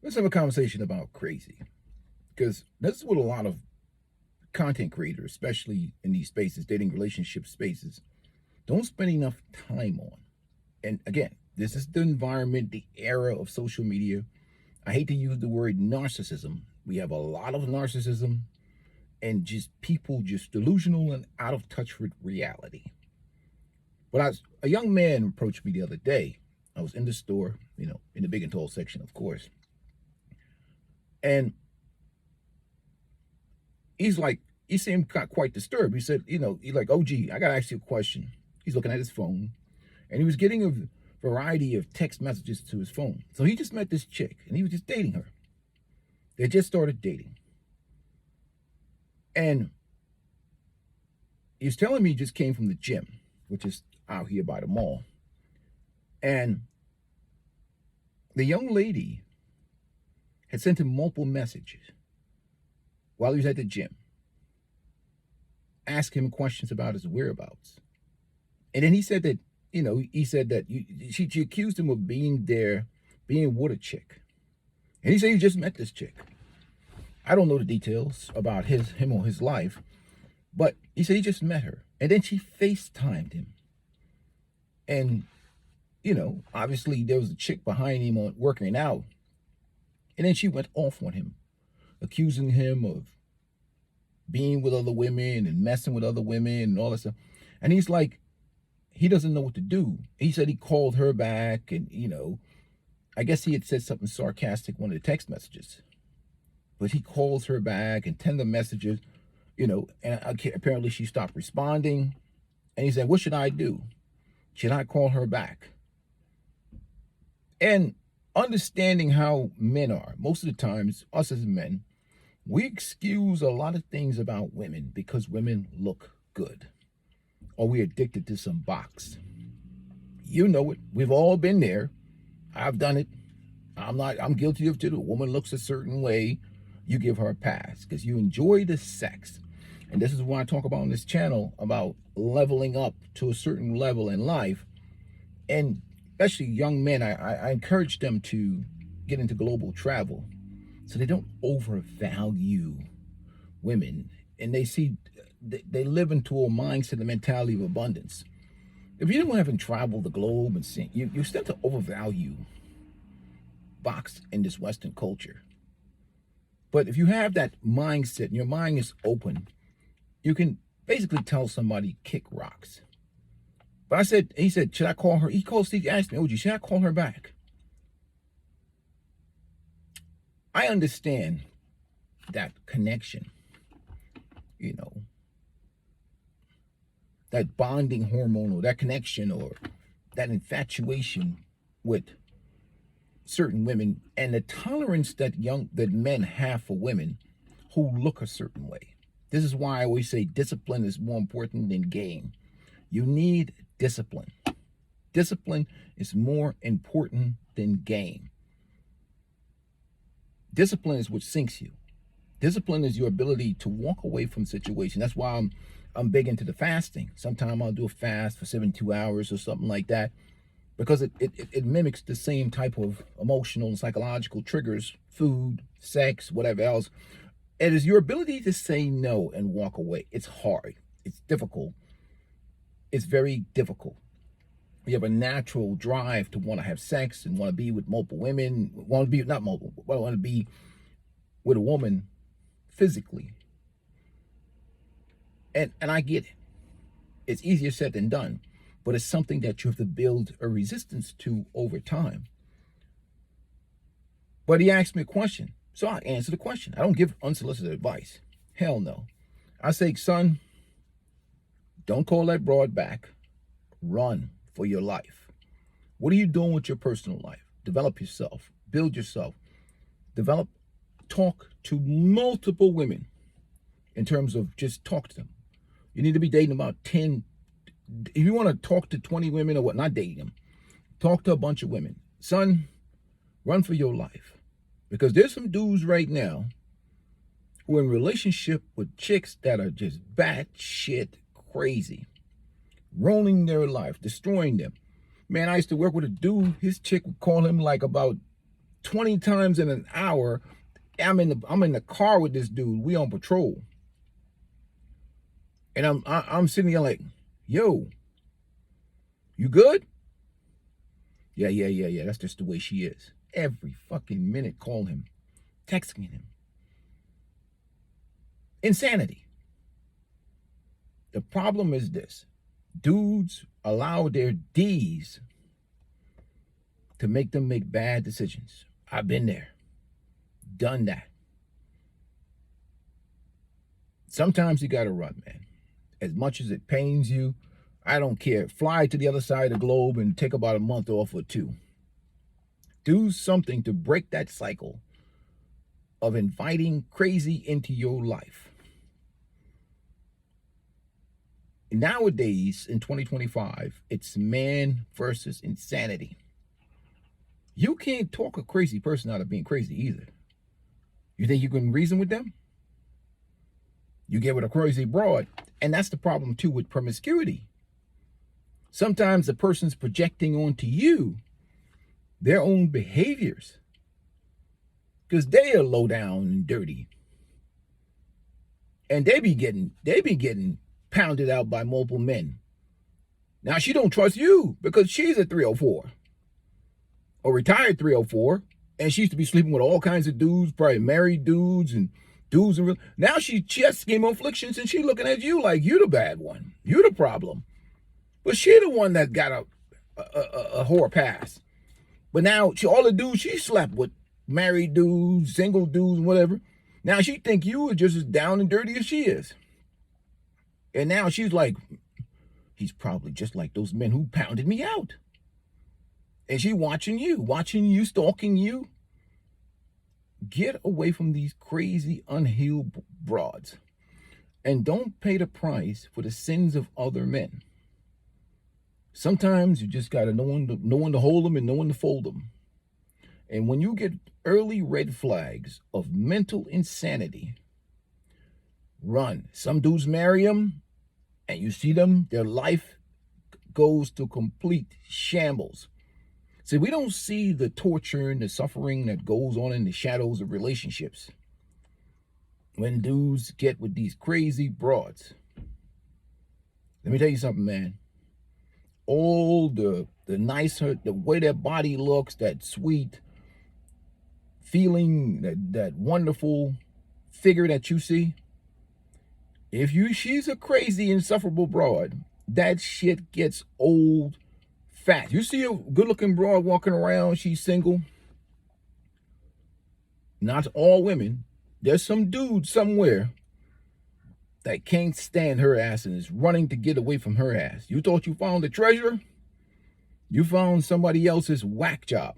Let's have a conversation about crazy, because that's what a lot of content creators, especially in these spaces, dating relationship spaces, don't spend enough time on. And again, this is the environment, the era of social media. I hate to use the word narcissism. We have a lot of narcissism and just people just delusional and out of touch with reality. But a young man approached me the other day. I was in the store, in the big and tall section, of course. And he seemed quite disturbed. He said, he's like, "OG, I got to ask you a question." He's looking at his phone and he was getting a variety of text messages to his phone. So he just met this chick and he was just dating her. They just started dating. And he was telling me he just came from the gym, which is out here by the mall. And the young lady had sent him multiple messages while he was at the gym, ask him questions about his whereabouts. And then he said that, she accused him of being there, being with a chick. And he said he just met this chick. I don't know the details about him or his life, but he said he just met her. And then she FaceTimed him. And, obviously there was a chick behind him working out. And then she went off on him, accusing him of being with other women and messing with other women and all that stuff. And he's like, he doesn't know what to do. He said he called her back and, I guess he had said something sarcastic in one of the text messages. But he calls her back and tender messages, and apparently she stopped responding. And he said, "What should I do? Should I call her back?" And understanding how men are, most of the times, us as men, we excuse a lot of things about women because women look good. Or we're addicted to some box. You know it. We've all been there. I've done it. I'm guilty of it. A woman looks a certain way, you give her a pass because you enjoy the sex. And this is what I talk about on this channel, about leveling up to a certain level in life. And especially young men, I encourage them to get into global travel so they don't overvalue women. And they live into a mindset, a mentality of abundance. If you haven't traveled the globe and seen, you tend to overvalue box in this Western culture. But if you have that mindset and your mind is open, you can basically tell somebody kick rocks. But he said, should I call her? He asked me, "OG, should I call her back?" I understand that connection, that bonding hormone or that connection or that infatuation with certain women and the tolerance that men have for women who look a certain way. This is why I always say discipline is more important than game. You need discipline. Discipline is more important than game. Discipline is what sinks you. Discipline is your ability to walk away from situations. That's why I'm big into the fasting. Sometimes I'll do a fast for 72 hours or something like that, because it mimics the same type of emotional and psychological triggers, food, sex, whatever else. It is your ability to say no and walk away. It's hard. It's difficult. It's very difficult. You have a natural drive to want to have sex and want to be with multiple women, want to be, not multiple, but want to be with a woman physically. And I get it. It's easier said than done, but it's something that you have to build a resistance to over time. But he asked me a question, so I answer the question. I don't give unsolicited advice. Hell no. I say, "Son, don't call that broad back. Run for your life. What are you doing with your personal life? Develop yourself. Build yourself. Talk to multiple women in terms of just talk to them. You need to be dating about 10. If you want to talk to 20 women or what, not dating them, talk to a bunch of women. Son, run for your life. Because there's some dudes right now who are in relationship with chicks that are just batshit crazy, ruining their life, destroying them. Man, I used to work with a dude, his chick would call him like about 20 times in an hour. I'm in the car with this dude. We on patrol. And I'm sitting there like, yo, you good? Yeah. That's just the way she is. Every fucking minute, call him, texting him. Insanity. The problem is this. Dudes allow their D's to make them make bad decisions. I've been there, done that. Sometimes you gotta run, man. As much as it pains you, I don't care. Fly to the other side of the globe and take about a month off or two. Do something to break that cycle of inviting crazy into your life. Nowadays, in 2025, it's man versus insanity. You can't talk a crazy person out of being crazy either. You think you can reason with them? You get with a crazy broad. And that's the problem too with promiscuity. Sometimes the person's projecting onto you their own behaviors because they are low down and dirty. And they be getting pounded out by multiple men. Now she don't trust you because she's a 304. Or retired 304, and she used to be sleeping with all kinds of dudes, probably married dudes and dudes. Now she has scheme afflictions, and she looking at you like you the bad one, you the problem. But she the one that got a whore pass. But now all the dudes she slept with, married dudes, single dudes, whatever. Now she think you are just as down and dirty as she is. And now she's like, he's probably just like those men who pounded me out. And she watching you, stalking you. Get away from these crazy, unhealed broads. And don't pay the price for the sins of other men. Sometimes you just got to know when to hold them and know when to fold them. And when you get early red flags of mental insanity, run. Some dudes marry them, and you see them, their life goes to complete shambles. See, we don't see the torture and the suffering that goes on in the shadows of relationships when dudes get with these crazy broads. Let me tell you something, man. All the nicer, the way their body looks, that sweet feeling, that wonderful figure that you see, if she's a crazy, insufferable broad, that shit gets old fast. You see a good-looking broad walking around, she's single. Not all women. There's some dude somewhere that can't stand her ass and is running to get away from her ass. You thought you found the treasure? You found somebody else's whack job.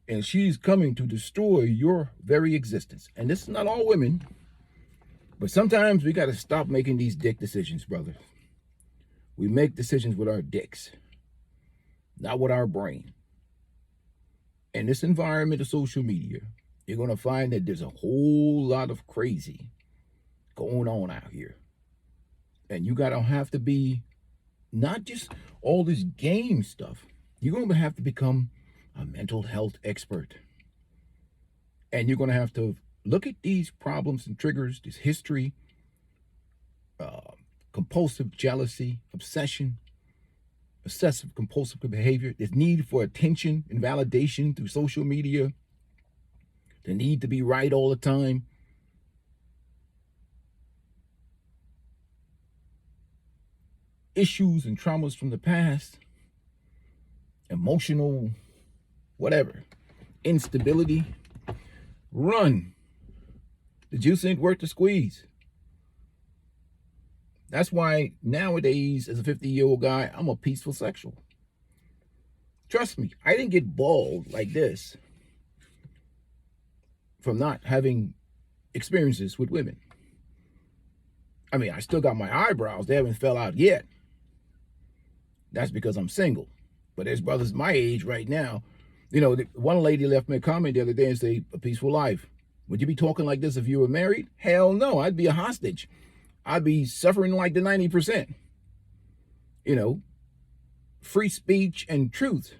And she's coming to destroy your very existence. And this is not all women. But sometimes we got to stop making these dick decisions, brother. We make decisions with our dicks, not with our brain. In this environment of social media, you're going to find that there's a whole lot of crazy going on out here. And you got to have to be not just all this game stuff. You're going to have to become a mental health expert. And you're going to have to look at these problems and triggers, this history, compulsive jealousy, obsession, obsessive compulsive behavior, this need for attention and validation through social media, the need to be right all the time. Issues and traumas from the past, emotional, whatever, instability. Run. The juice ain't worth the squeeze. That's why nowadays, as a 50-year-old guy, I'm a peaceful sexual. Trust me, I didn't get bald like this from not having experiences with women. I mean, I still got my eyebrows. They haven't fell out yet. That's because I'm single. But there's brothers my age right now. You know, one lady left me a comment the other day and say, a peaceful life. Would you be talking like this if you were married? Hell no, I'd be a hostage. I'd be suffering like the 90%. You know, free speech and truth.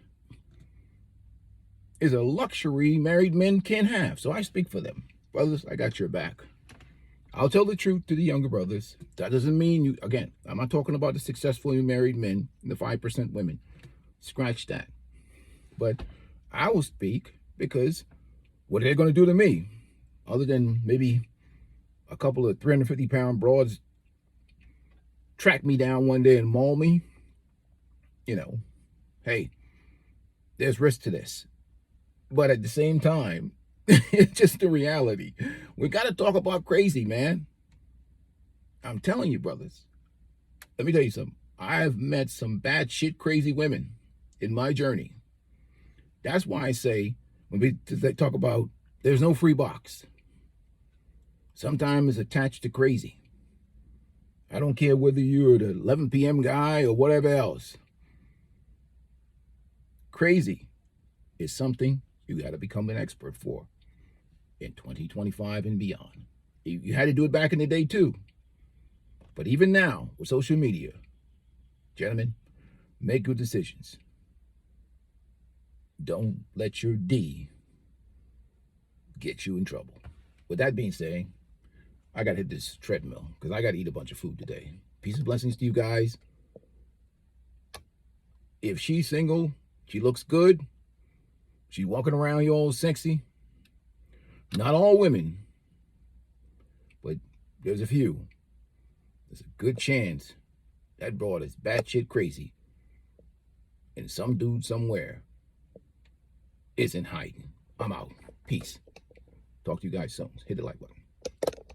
is a luxury married men can't have. So I speak for them. Brothers, I got your back. I'll tell the truth to the younger brothers. That doesn't mean you, again, I'm not talking about the successfully married men, the 5% women. Scratch that. But I will speak because what are they going to do to me? Other than maybe a couple of 350-pound broads track me down one day and maul me, hey, there's risk to this. But at the same time, it's just the reality. We got to talk about crazy, man. I'm telling you, brothers. Let me tell you something. I've met some bad shit crazy women in my journey. That's why I say, when they talk about there's no free box, sometimes it's attached to crazy. I don't care whether you're the 11 p.m. guy or whatever else. Crazy is something you got to become an expert for in 2025 and beyond. You had to do it back in the day too. But even now, with social media, gentlemen, make good decisions. Don't let your D get you in trouble. With that being said, I got to hit this treadmill because I got to eat a bunch of food today. Peace and blessings to you guys. If she's single, she looks good, she's walking around here all sexy. Not all women, but there's a few. There's a good chance that broad is batshit crazy. And some dude somewhere isn't hiding. I'm out. Peace. Talk to you guys soon. Hit the like button.